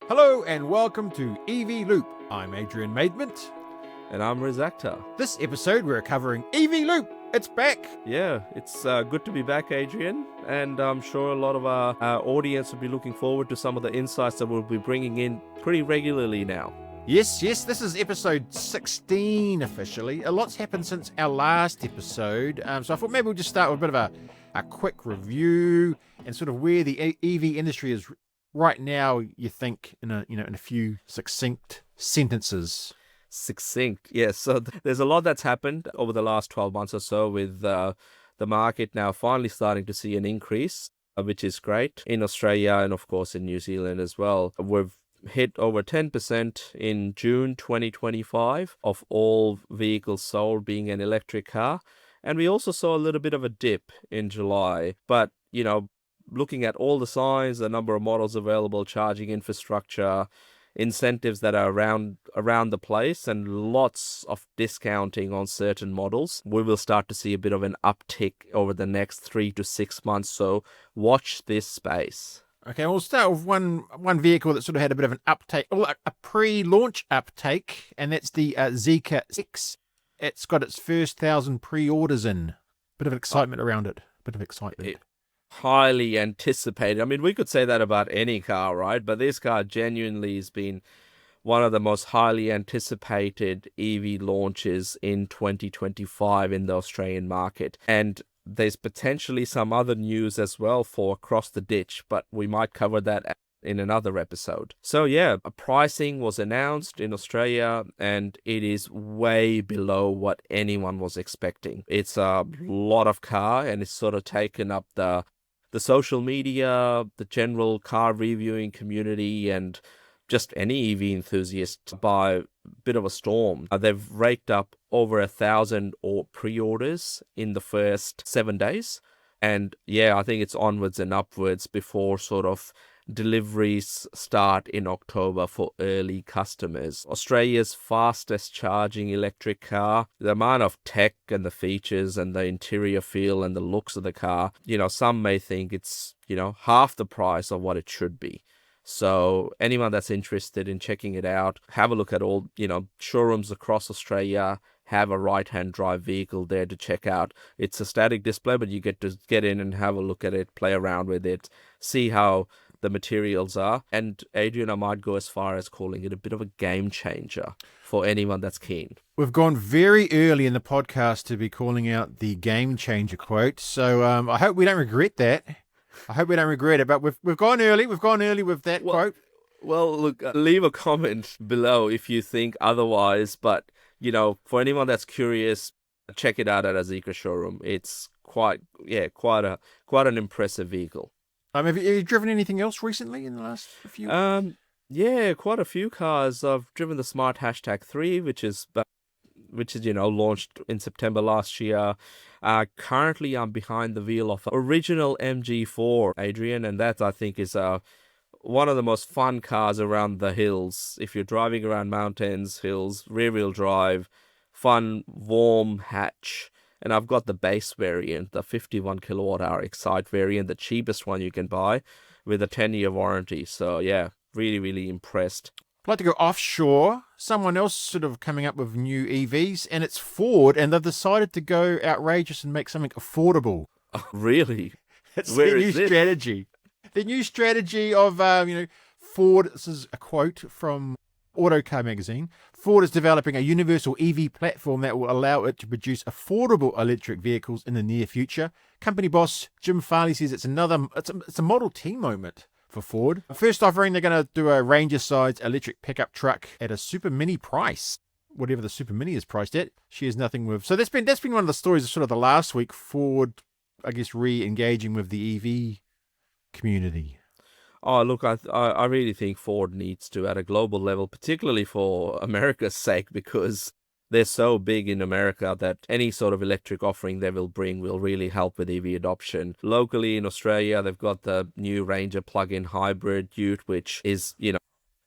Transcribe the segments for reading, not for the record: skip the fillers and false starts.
Hello and welcome to EV Loop. I'm Adrian Maidment. And I'm Akhtar. This episode we're covering EV Loop. It's back. Yeah, it's good to be back, Adrian. And I'm sure a lot of our audience will be looking forward to some of the insights that we'll be bringing in pretty regularly now. Yes, this is episode 16 officially. A lot's happened since our last episode. So I thought maybe we'll just start with a bit of a quick review and sort of where the EV industry is right now, you think, in a few succinct sentences. Succinct, yes. So there's a lot that's happened over the last 12 months or so with the market now finally starting to see an increase, which is great in Australia and, of course, in New Zealand as well. We've hit over 10% in June 2025 of all vehicles sold being an electric car. And we also saw a little bit of a dip in July. But, looking at all the signs, the number of models available, charging infrastructure, incentives that are around the place, and lots of discounting on certain models, we will start to see a bit of an uptick over the next 3 to 6 months. So watch this space. Okay, we'll start with one vehicle that sort of had a bit of an uptake, a pre-launch uptake, and that's the Zeekr X. It's got its first 1,000 pre-orders in. Bit of excitement around it. Bit of excitement. Highly anticipated. I mean, we could say that about any car, right? But this car genuinely has been one of the most highly anticipated EV launches in 2025 in the Australian market. And there's potentially some other news as well for across the ditch, but we might cover that in another episode. So yeah, a pricing was announced in Australia and it is way below what anyone was expecting. It's a lot of car and it's sort of taken up the social media, the general car reviewing community, and just any EV enthusiast by a bit of a storm. They've raked up over 1,000 pre-orders in the first 7 days. And yeah, I think it's onwards and upwards before sort of deliveries start in October for early customers. Australia's fastest charging electric car, the amount of tech and the features and the interior feel and the looks of the car, some may think it's, half the price of what it should be. So anyone that's interested in checking it out, have a look at all, showrooms across Australia, have a right-hand drive vehicle there to check out. It's a static display, but you get to get in and have a look at it, play around with it, see how the materials are. And Adrian, I might go as far as calling it a bit of a game changer for anyone that's keen. We've gone very early in the podcast to be calling out the game changer quote. So I hope we don't regret that. I hope we don't regret it, but we've gone early. We've gone early with that quote. Well, look, leave a comment below if you think otherwise. But, for anyone that's curious, check it out at a Zeekr showroom. It's quite an impressive vehicle. Have you driven anything else recently in the last few? Yeah, quite a few cars. I've driven the Smart #3, which is launched in September last year. Currently, I'm behind the wheel of original MG4, Adrian, and that I think is one of the most fun cars around the hills. If you're driving around mountains, hills, rear-wheel drive, fun, warm hatch. And I've got the base variant, the 51 kilowatt-hour Excite variant, the cheapest one you can buy with a 10-year warranty. So yeah, really, really impressed. I'd like to go offshore. Someone else sort of coming up with new EVs, and it's Ford, and they've decided to go outrageous and make something affordable. Oh, really? It's their new strategy. The new strategy of, Ford, this is a quote from Autocar magazine. Ford is developing a universal EV platform that will allow it to produce affordable electric vehicles in the near future. Company boss Jim Farley says it's a Model T moment for Ford. First offering, they're going to do a Ranger-sized electric pickup truck at a Super Mini price. Whatever the Super Mini is priced at, she has nothing with. So that's been one of the stories of sort of the last week. Ford, I guess, re-engaging with the EV community. Oh, look, I really think Ford needs to, at a global level, particularly for America's sake, because they're so big in America that any sort of electric offering they will bring will really help with EV adoption. Locally in Australia, they've got the new Ranger plug-in hybrid Ute, which is,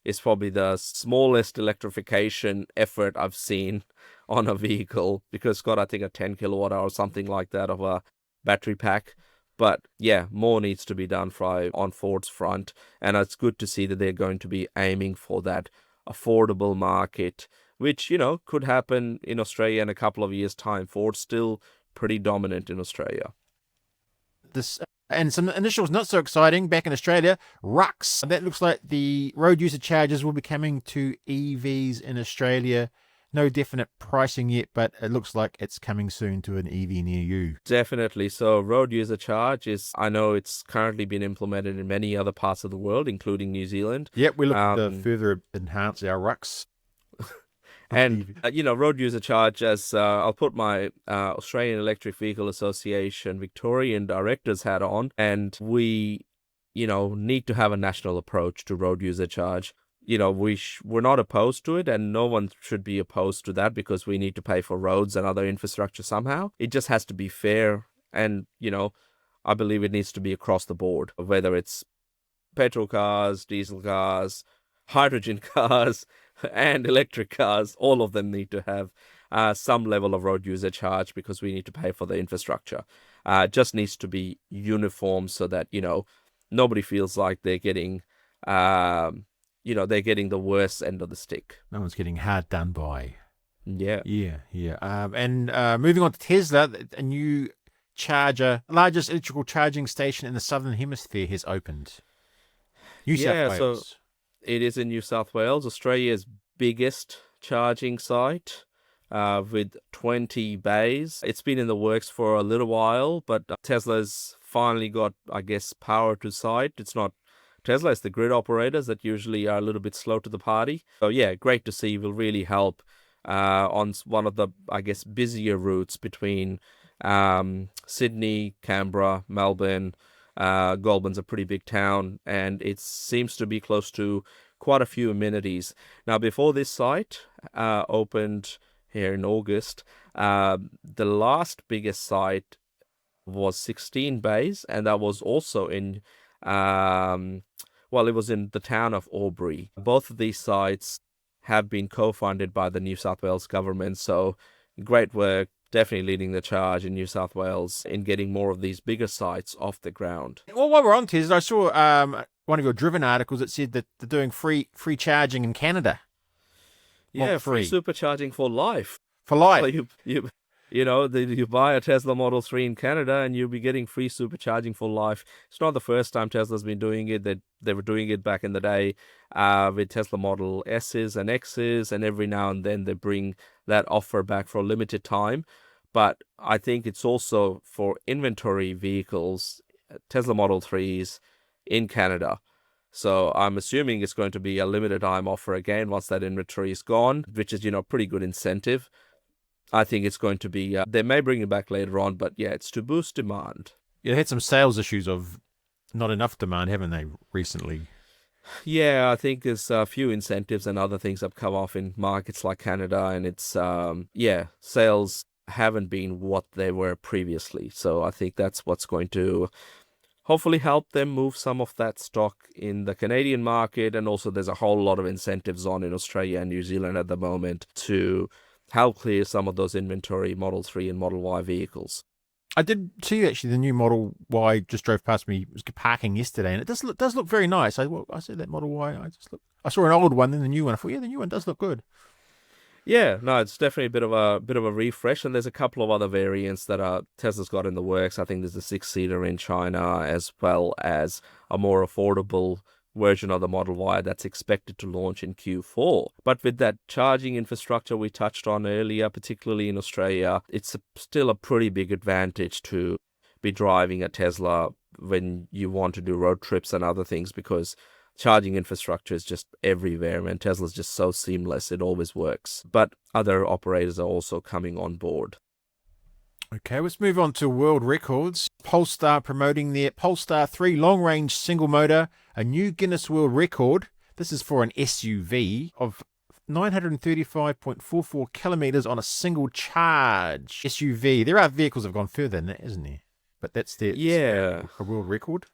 is probably the smallest electrification effort I've seen on a vehicle, because it's got, I think, a 10 kilowatt hour or something like that of a battery pack. But yeah, more needs to be done on Ford's front. And it's good to see that they're going to be aiming for that affordable market, which, could happen in Australia in a couple of years' time. Ford's still pretty dominant in Australia. This and some initials not so exciting back in Australia. Rux. That looks like the road user charges will be coming to EVs in Australia. No definite pricing yet, but it looks like it's coming soon to an EV near you. Definitely. So road user charge I know it's currently been implemented in many other parts of the world, including New Zealand. Yep, we look to further enhance our Rux. And, road user charge, as I'll put my Australian Electric Vehicle Association Victorian director's hat on, and we, need to have a national approach to road user charge. We're not opposed to it, and no one should be opposed to that because we need to pay for roads and other infrastructure somehow. It just has to be fair, and, I believe it needs to be across the board, whether it's petrol cars, diesel cars, hydrogen cars, and electric cars. All of them need to have some level of road user charge because we need to pay for the infrastructure. It just needs to be uniform so that, nobody feels like they're getting, they're getting the worst end of the stick. No one's getting hard done by. Yeah. And moving on to Tesla, a new charger, largest electrical charging station in the Southern Hemisphere has opened. New South Wales. So it is in New South Wales, Australia's biggest charging site, with 20 bays. It's been in the works for a little while, but Tesla's finally got, I guess, power to site. It's not Tesla, it's the grid operators that usually are a little bit slow to the party. So yeah, great to see. Will really help on one of the, I guess, busier routes between Sydney, Canberra, Melbourne. Goulburn's a pretty big town, and it seems to be close to quite a few amenities. Now, before this site opened here in August, the last biggest site was 16 bays, and that was also in, it was in the town of Albury. Both of these sites have been co-funded by the New South Wales government, so great work. Definitely leading the charge in New South Wales in getting more of these bigger sites off the ground. Well, while we're on Tesla, I saw one of your Driven articles that said that they're doing free charging in Canada. Yeah, free supercharging for life. For life. So you buy a Tesla Model 3 in Canada and you'll be getting free supercharging for life. It's not the first time Tesla's been doing it. They were doing it back in the day with Tesla Model S's and X's, and every now and then they bring that offer back for a limited time. But I think it's also for inventory vehicles, Tesla Model 3s in Canada. So I'm assuming it's going to be a limited time offer again once that inventory is gone, which is, pretty good incentive. I think it's going to be, they may bring it back later on, but yeah, it's to boost demand. Yeah, they had some sales issues of not enough demand, haven't they, recently? Yeah, I think there's a few incentives and other things have come off in markets like Canada, and it's, sales haven't been what they were previously. So I think that's what's going to hopefully help them move some of that stock in the Canadian market. And also there's a whole lot of incentives on in Australia and New Zealand at the moment to help clear some of those inventory Model 3 and Model Y vehicles. I did see actually the new Model Y just drove past me. It was parking yesterday, and it does look very nice. I said that Model Y. I saw an old one, then the new one. I thought, yeah, the new one does look good. Yeah, no, it's definitely a bit of a refresh, and there's a couple of other variants that Tesla's got in the works. I think there's a 6-seater in China, as well as a more affordable version of the Model Y that's expected to launch in Q4. But with that charging infrastructure we touched on earlier, particularly in Australia, it's still a pretty big advantage to be driving a Tesla when you want to do road trips and other things, because charging infrastructure is just everywhere, and Tesla's just so seamless. It always works. But other operators are also coming on board. Okay, let's move on to world records. Polestar promoting their Polestar 3 long-range single motor, a new Guinness World Record. This is for an SUV of 935.44 kilometers on a single charge. SUV. There are vehicles that have gone further than that, isn't there? But that's their a world record.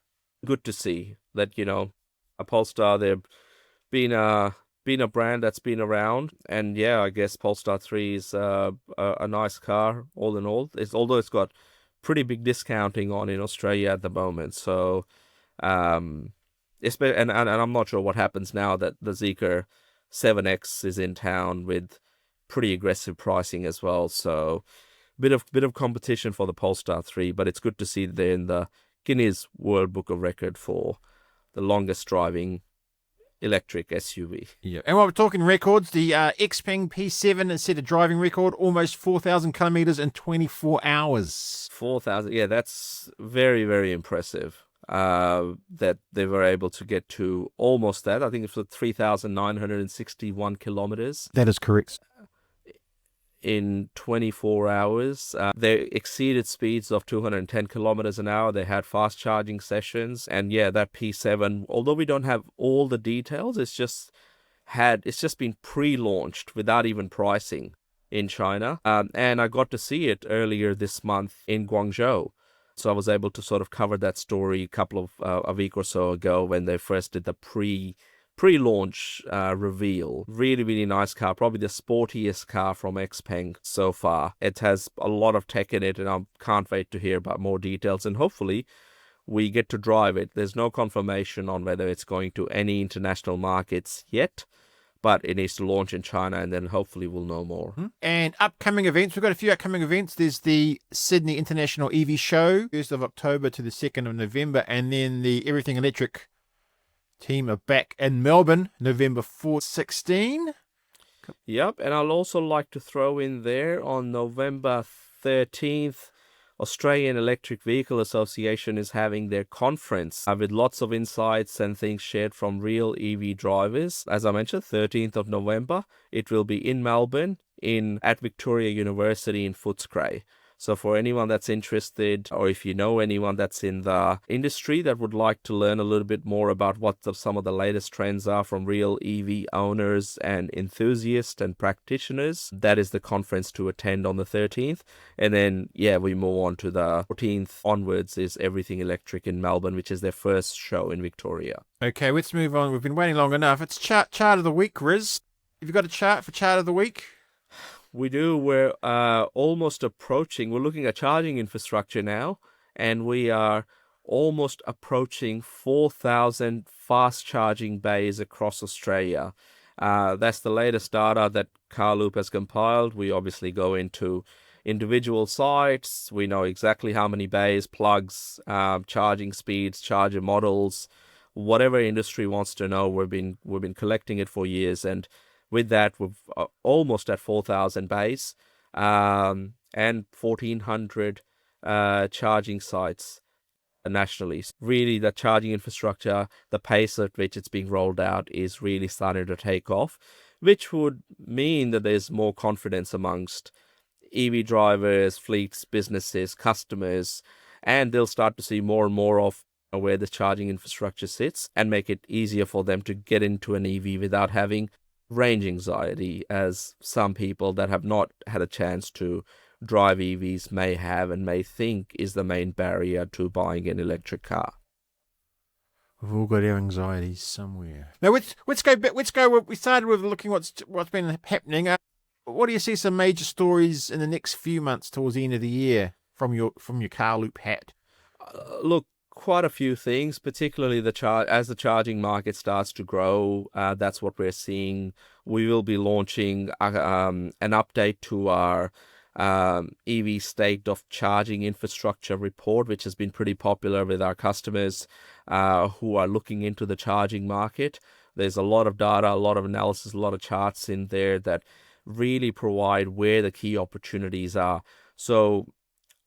Good to see that, a Polestar, they've been a brand that's been around, and yeah, I guess Polestar 3 is a nice car all in all. Although it's got pretty big discounting on in Australia at the moment. So, and I'm not sure what happens now that the Zeekr 7X is in town with pretty aggressive pricing as well. So, bit of competition for the Polestar 3, but it's good to see they're in the Guinness World Book of Record for the longest driving electric SUV. Yeah. And while we're talking records, the Xpeng P7 has set a driving record, almost 4,000 kilometers in 24 hours. 4,000, yeah, that's very, very impressive. That they were able to get to almost that. I think it's 3,961 kilometers. That is correct. In 24 hours. They exceeded speeds of 210 kilometers an hour. They had fast charging sessions. And yeah, that P7, although we don't have all the details, it's just been pre-launched without even pricing in China. And I got to see it earlier this month in Guangzhou. So I was able to sort of cover that story a week or so ago when they first did the pre-launch reveal. Really, really nice car. Probably the sportiest car from Xpeng so far. It has a lot of tech in it, and I can't wait to hear about more details. And hopefully we get to drive it. There's no confirmation on whether it's going to any international markets yet, but it needs to launch in China, and then hopefully we'll know more. And upcoming events, we've got a few upcoming events. There's the Sydney International EV Show, 1st of October to the 2nd of November, and then the Everything Electric team are back in Melbourne, November 4-16. Yep, and I'll also like to throw in there on November 13th, Australian Electric Vehicle Association is having their conference with lots of insights and things shared from real EV drivers. As I mentioned, 13th of November, it will be in Melbourne at Victoria University in Footscray. So for anyone that's interested, or if you know anyone that's in the industry that would like to learn a little bit more about what some of the latest trends are from real EV owners and enthusiasts and practitioners, that is the conference to attend on the 13th. And then, yeah, we move on to the 14th onwards is Everything Electric in Melbourne, which is their first show in Victoria. Okay, let's move on. We've been waiting long enough. It's chart of the week, Riz. Have you got a chart for chart of the week? We do. We're almost approaching. We're looking at charging infrastructure now, and we are almost approaching 4,000 fast charging bays across Australia. That's the latest data that Carloop has compiled. We obviously go into individual sites. We know exactly how many bays, plugs, charging speeds, charger models, whatever industry wants to know. We've been collecting it for years, and with that, we're almost at 4,000 bays and 1,400 charging sites nationally. Really, the charging infrastructure, the pace at which it's being rolled out is really starting to take off, which would mean that there's more confidence amongst EV drivers, fleets, businesses, customers, and they'll start to see more and more of where the charging infrastructure sits and make it easier for them to get into an EV without having range anxiety, as some people that have not had a chance to drive EVs may have and may think is the main barrier to buying an electric car. We've all got our anxieties somewhere. Now let's go back. Let's go. We started with looking what's been happening. What do you see some major stories in the next few months towards the end of the year from your Carloop hat? Look, quite a few things, particularly as the charging market starts to grow. That's what we're seeing. We will be launching an update to our EV State of Charging Infrastructure report, which has been pretty popular with our customers who are looking into the charging market. There's a lot of data, a lot of analysis, a lot of charts in there that really provide where the key opportunities are. So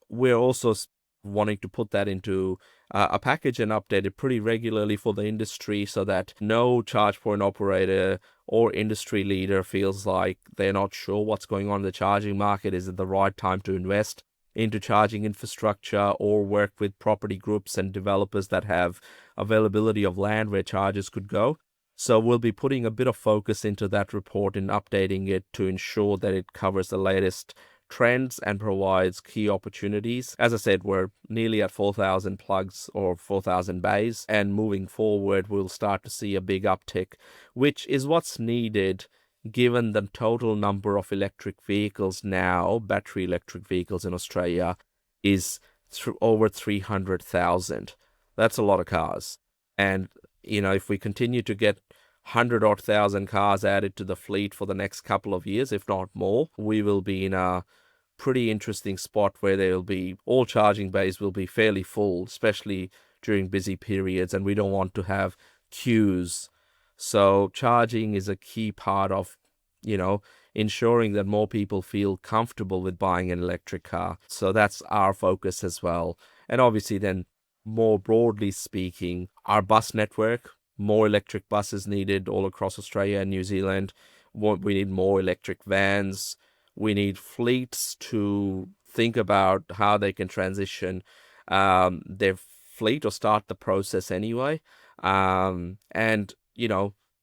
we're also wanting to put that into a package and update it pretty regularly for the industry so that no charge point operator or industry leader feels like they're not sure what's going on in the charging market. Is it the right time to invest into charging infrastructure or work with property groups and developers that have availability of land where chargers could go? So we'll be putting a bit of focus into that report and updating it to ensure that it covers the latest trends and provides key opportunities. As I said, we're nearly at 4,000 plugs or 4,000 bays, and moving forward, we'll start to see a big uptick, which is what's needed given the total number of electric vehicles now, battery electric vehicles in Australia, is over 300,000. That's a lot of cars. And, if we continue to get 100-odd thousand cars added to the fleet for the next couple of years, if not more, we will be in a pretty interesting spot where all charging bays will be fairly full, especially during busy periods, and we don't want to have queues. So charging is a key part of, ensuring that more people feel comfortable with buying an electric car. So that's our focus as well. And obviously then, more broadly speaking, our bus network, more electric buses needed all across Australia and New Zealand. We need more electric vans. We need fleets to think about how they can transition their fleet or start the process anyway. And,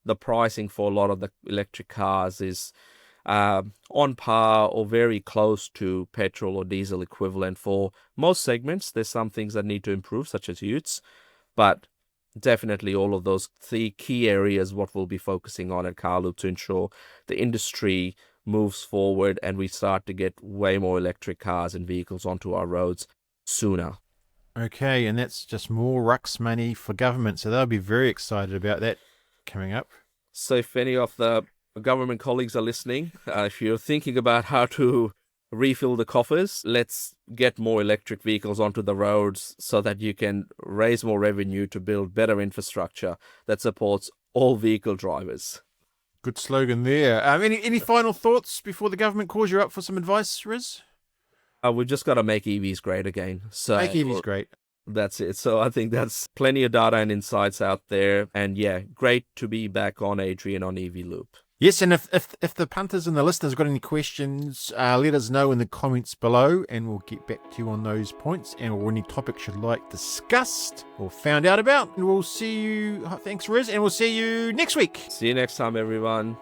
the pricing for a lot of the electric cars is on par or very close to petrol or diesel equivalent for most segments. There's some things that need to improve, such as utes, but definitely all of those three key areas what we'll be focusing on at Carloop to ensure the industry moves forward and we start to get way more electric cars and vehicles onto our roads sooner. Okay, and that's just more RUX money for government, so they'll be very excited about that coming up. So if any of the government colleagues are listening, if you're thinking about how to refill the coffers, let's get more electric vehicles onto the roads so that you can raise more revenue to build better infrastructure that supports all vehicle drivers. Good slogan there. Any final thoughts before the government calls you up for some advice, Riz? We've just got to make EVs great again. So Make EVs great. That's it. So I think that's plenty of data and insights out there. And yeah, great to be back on Adrian on EV Loop. Yes, and if the punters and the listeners got any questions, let us know in the comments below, and we'll get back to you on those points or any topics you'd like discussed or found out about. And we'll see you. Thanks, Riz, and we'll see you next week. See you next time, everyone.